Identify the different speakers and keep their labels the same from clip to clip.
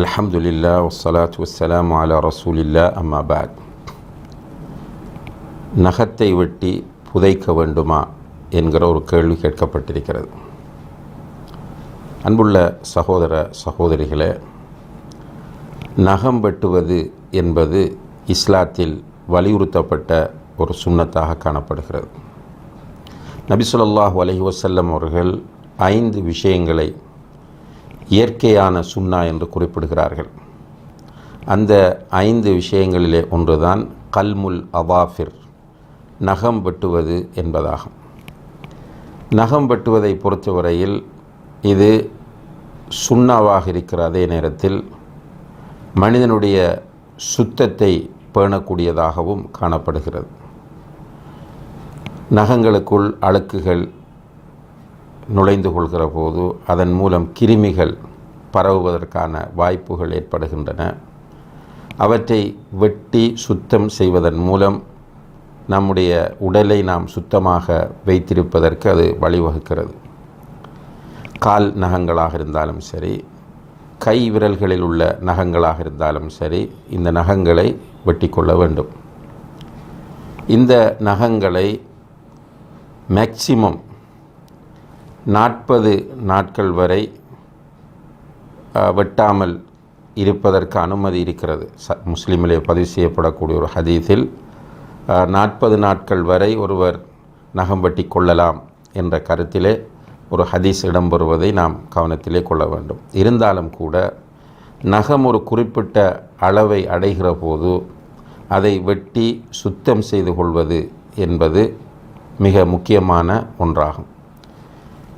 Speaker 1: அல்ஹம்துலில்லா வஸ்ஸலாத்து வஸ்ஸலாமு அலா ரசூலில்லா அம்மா பாத். நகத்தை வெட்டி புதைக்க வேண்டுமா என்கிற ஒரு கேள்வி கேட்கப்பட்டிருக்கிறது. அன்புள்ள சகோதர சகோதரிகளே, நகம் வெட்டுவது என்பது இஸ்லாத்தில் வலியுறுத்தப்பட்ட ஒரு சுன்னத்தாக காணப்படுகிறது. நபி ஸல்லல்லாஹு அலைஹி வஸல்லம் அவர்கள் 5 விஷயங்களை இயற்கையான சுன்னா என்று குறிப்பிடுகிறார்கள். அந்த 5 விஷயங்களிலே ஒன்றுதான் கல்முல் அவாஃபிர், நகம் வெட்டுவது என்பதாகும். நகம் வெட்டுவதை பொறுத்தவரையில் இது சுன்னாவாக இருக்கிற அதே நேரத்தில் மனிதனுடைய சுத்தத்தை பேணக்கூடியதாகவும் காணப்படுகிறது. நகங்களுக்குள் அழுக்குகள் நுழைந்து கொள்கிற போது அதன் மூலம் கிருமிகள் பரவுவதற்கான வாய்ப்புகள் ஏற்படுகின்றன. அவற்றை வெட்டி சுத்தம் செய்வதன் மூலம் நம்முடைய உடலை நாம் சுத்தமாக வைத்திருப்பதற்கு அது வழிவகுக்கிறது. கால் நகங்களாக இருந்தாலும் சரி, கை விரல்களில் உள்ள நகங்களாக இருந்தாலும் சரி, இந்த நகங்களை வெட்டி கொள்ள வேண்டும். இந்த நகங்களை மேக்சிமம் 40 நாட்கள் வரை வெட்டாமல் இருப்பதற்கு அனுமதி இருக்கிறது. முஸ்லிமிலே பதிவு செய்யப்படக்கூடிய ஒரு ஹதீஸில் 40 நாட்கள் வரை ஒருவர் நகம் வெட்டி கொள்ளலாம் என்ற கருத்திலே ஒரு ஹதீஸ் இடம்பெறுவதை நாம் கவனத்திலே கொள்ள வேண்டும். இருந்தாலும் கூட நகம் ஒரு குறிப்பிட்ட அளவை அடைகிற போது அதை வெட்டி சுத்தம் செய்து கொள்வது என்பது மிக முக்கியமான ஒன்றாகும்.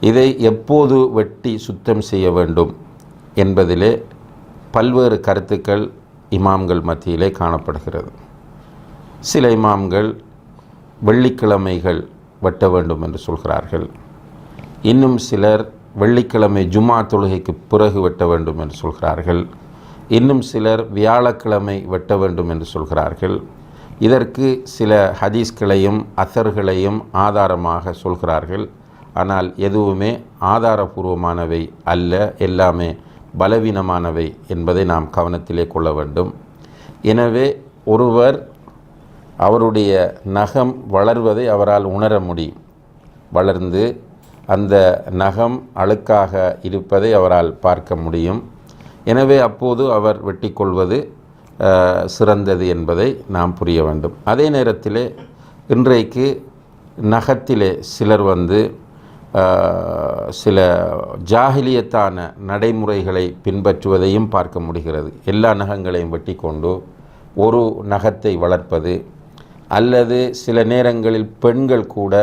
Speaker 1: இதை எப்போது வெட்டி சுத்தம் செய்ய வேண்டும் என்பதிலே பல்வேறு கருத்துக்கள் இமாம்கள் மத்தியிலே காணப்படுகிறது. சில இமாம்கள் வெள்ளிக்கிழமைகள் வெட்ட வேண்டும் என்று சொல்கிறார்கள். இன்னும் சிலர் வெள்ளிக்கிழமை ஜும்ஆ தொழுகைக்கு பிறகு வெட்ட வேண்டும் என்று சொல்கிறார்கள். இன்னும் சிலர் வியாழக்கிழமை வெட்ட வேண்டும் என்று சொல்கிறார்கள். இதற்கு சில ஹதீஸ்களையும் அசர்களையும் ஆதாரமாக சொல்கிறார்கள். ஆனால் எதுவுமே ஆதாரபூர்வமானவை அல்ல, எல்லாமே பலவீனமானவை என்பதை நாம் கவனத்திலே கொள்ள வேண்டும். எனவே ஒருவர் அவருடைய நகம் வளர்வதை அவரால் உணர முடியும். வளர்ந்து அந்த நகம் அழுக்காக இருப்பதை அவரால் பார்க்க முடியும். எனவே அப்போது அவர் வெட்டி கொள்வது சிறந்தது என்பதை நாம் புரிய வேண்டும். அதே நேரத்திலே இன்றைக்கு நகத்திலே சிலர் சில ஜாஹிலியத்தான நடைமுறைகளை பின்பற்றுவதையும் பார்க்க முடிகிறது. எல்லா நகங்களையும் வெட்டி கொண்டு ஒரு நகத்தை வளர்ப்பது, அல்லது சில நேரங்களில் பெண்கள் கூட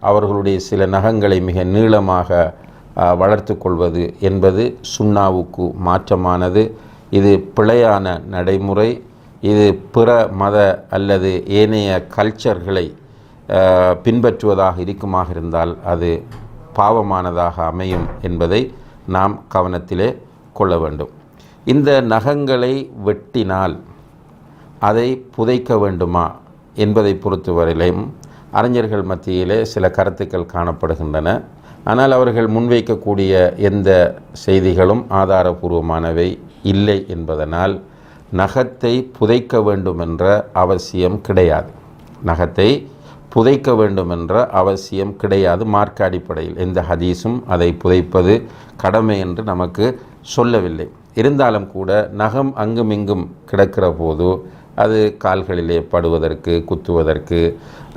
Speaker 1: அவர்களுடைய சில நகங்களை மிக நீளமாக வளர்த்து கொள்வது என்பது சுன்னாவுக்கு மாற்றமானது. இது பிழையான நடைமுறை. இது பிற மத அல்லது ஏனைய கல்ச்சர்களை பின்பற்றுவதாக இருக்குமாக இருந்தால் அது பாவமானதாக அமையும் என்பதை நாம் கவனத்திலே கொள்ள வேண்டும். இந்த நகங்களை வெட்டினால் அதை புதைக்க வேண்டுமா என்பதை பொறுத்தவரையிலும் அறிஞர்கள் மத்தியிலே சில கருத்துக்கள் காணப்படுகின்றன. ஆனால் அவர்கள் முன்வைக்கக்கூடிய எந்த செய்திகளும் ஆதாரபூர்வமானவை இல்லை என்பதனால் நகத்தை புதைக்க வேண்டும் என்ற அவசியம் கிடையாது. நகத்தை புதைக்க வேண்டும் என்ற அவசியம் கிடையாது. மார்க்க அடிப்படையில் எந்த ஹதீஸும் அதை புதைப்பது கடமை என்று நமக்கு சொல்லவில்லை. இருந்தாலும் கூட நகம் அங்கும் இங்கும் கிடக்கிற போது அது கால்களிலே படுவதற்கு, குத்துவதற்கு,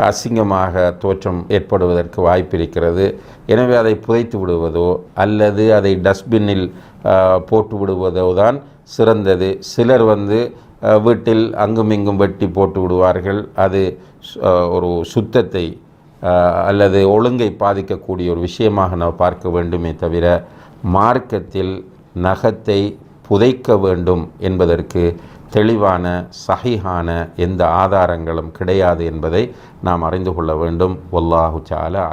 Speaker 1: அசிங்கமாக தோற்றம் ஏற்படுவதற்கு வாய்ப்பிருக்கிறது. எனவே அதை புதைத்து விடுவதோ அல்லது அதை டஸ்ட்பின்னில் போட்டு விடுவதோ தான் சிறந்தது. சிலர் வீட்டில் அங்கும் இங்கும் வெட்டி போட்டு விடுவார்கள். அது ஒரு சுத்தத்தை அல்லது ஒழுங்கை பாதிக்கக்கூடிய ஒரு விஷயமாக நாம் பார்க்க வேண்டுமே தவிர மார்க்கத்தில் நகத்தை புதைக்க வேண்டும் என்பதற்கு தெளிவான சஹீஹான எந்த ஆதாரங்களும் கிடையாது என்பதை நாம் அறிந்து கொள்ள வேண்டும். வல்லாஹு தஆலா.